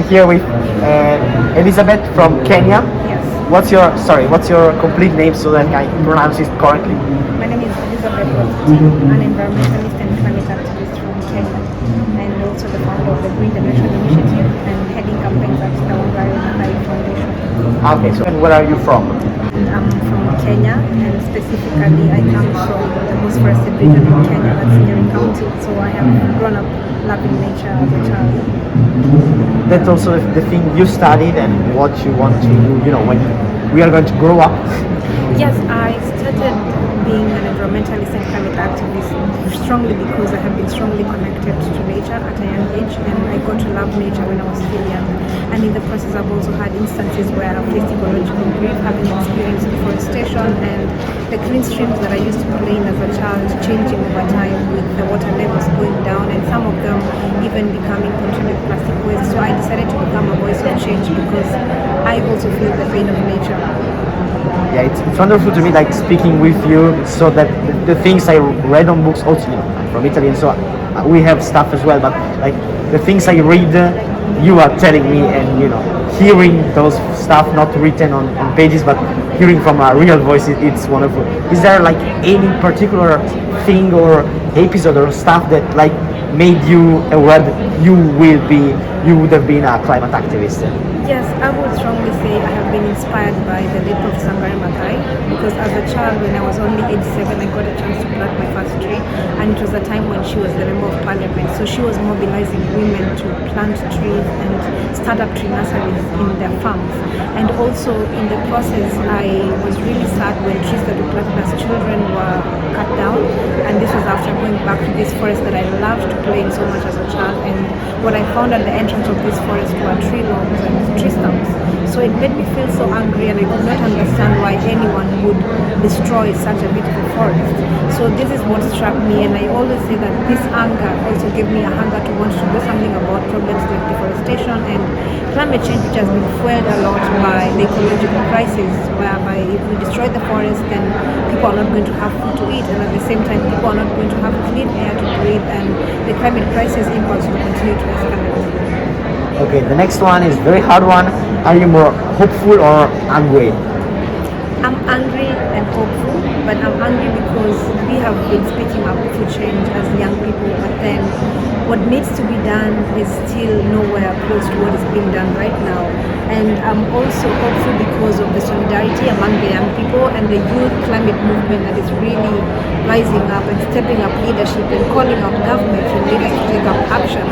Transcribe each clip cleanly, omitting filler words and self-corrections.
here with Elizabeth from Kenya. Yes. What's your complete name so that I pronounce it correctly? My name is Elizabeth, an environmentalist and climate activist from Kenya, and also the founder of the Green Generation Initiative and heading campaigns at the Wangari Maathai Foundation. Okay, so and where are you from? I'm from Kenya, and specifically I come from the most forested region in Kenya, that's Nyeri County. So I have grown up loving nature as a child. That's also the thing you studied and what you want to do, when we are going to grow up. Yes, I started being an environmentalist and climate activist strongly because I have been strongly connected to nature at a young age, and I got to love nature when I was still young. And in the process, I've also had instances where I've faced ecological grief, having experienced deforestation and the green streams that I used to play in as a child changing over time with the water levels going down and some of them even becoming contaminated with plastic waste. So I decided to become a voice of change because I also feel the pain of nature. Yeah, it's wonderful to me, like speaking with you, so that the things I read on books, also, I'm from Italy, and so we have stuff as well. But like the things I read, you are telling me, and hearing those stuff not written on pages, but hearing from a real voice, it's wonderful. Is there like any particular thing or episode or stuff that like made you aware that you would have been a climate activist? Yes, I would strongly say I have been inspired by the late Professor Wangari Maathai because as a child, when I was only age 7, I got a chance to plant my first tree, and it was a time when she was the member of parliament. So she was mobilizing women to plant trees and start up tree nurseries in their farms. And also in the process, I was really sad when trees that we planted as children were cut down. And this was after going back to this forest that I loved to play in so much as a child. And what I found at the entrance of this forest were tree logs and tree stumps. So it made me feel so angry, and I could not understand why anyone would destroy such a beautiful forest. So this is what struck me, and I always say that this anger also gave me a hunger to want to do something about problems like deforestation and climate change, which has been fueled a lot by the ecological crisis, whereby if we destroy the forest, then people are not going to have food to eat, and at the same time people are not going to have clean air to breathe, and the climate crisis impacts will continue to escalate. Okay, the next one is very hard one. Are you more hopeful or angry? I'm angry and hopeful, but I'm angry because we have been speaking up for change as young people, but then what needs to be done is still nowhere close to what is being done right now. And I'm also hopeful because of the solidarity among the young people and the youth climate movement that is really rising up and stepping up leadership and calling out governments and leaders to take up action.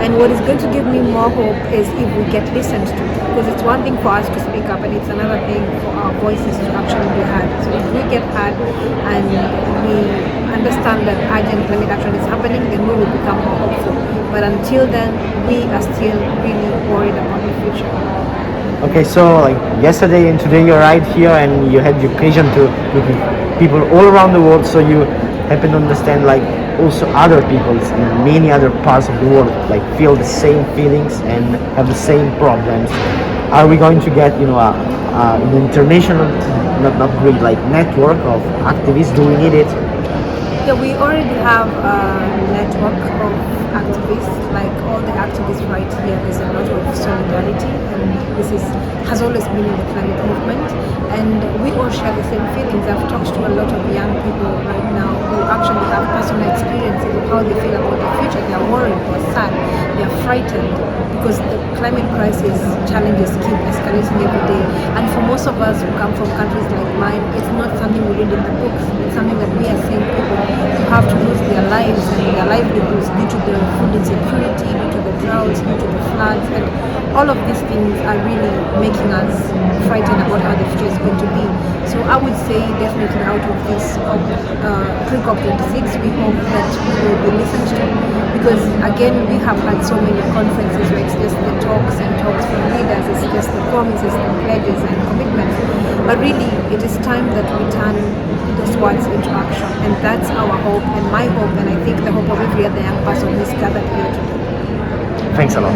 And what is going to give me more hope is if we get listened to, because it's one thing for us to speak up and it's another thing for our voices to actually be heard. So if we get heard and we understand that urgent climate action is happening, then we will become more hopeful. But until then, we are still really worried about the future. Okay, so like yesterday and today you arrived here and you had the occasion to meet with people all around the world, so you happen to understand like also other people in many other parts of the world like feel the same feelings and have the same problems. Are we going to get an international not great like network of activists? Do we need it? Yeah, we already have a network of activists, like all the activists right here. There's a lot of solidarity, and this has always been in the climate movement, and we all share the same feelings. I've talked to a lot of young people right now who actually have personal experiences of how they feel about the future. They're worried, they're sad, they're frightened because the climate crisis challenges keep escalating every day. And for most of us who come from countries like mine, it's not something we read in the books. It's something that we are seeing people who have to lose their lives and their livelihoods due to the food insecurity, due to the droughts, due to the floods, and all of these things are really making us frightened about how the future is going to be. So I would say definitely out of this pre-COP26, we hope that we will be listened to, because again we have had so many conferences where it's just the talks and talks from leaders, it's just the promises and pledges and commitments, but really it is time that we turn those words into action, and that's our hope and my hope, and I think the hope of every other young person who is gathered here today. Thanks a lot.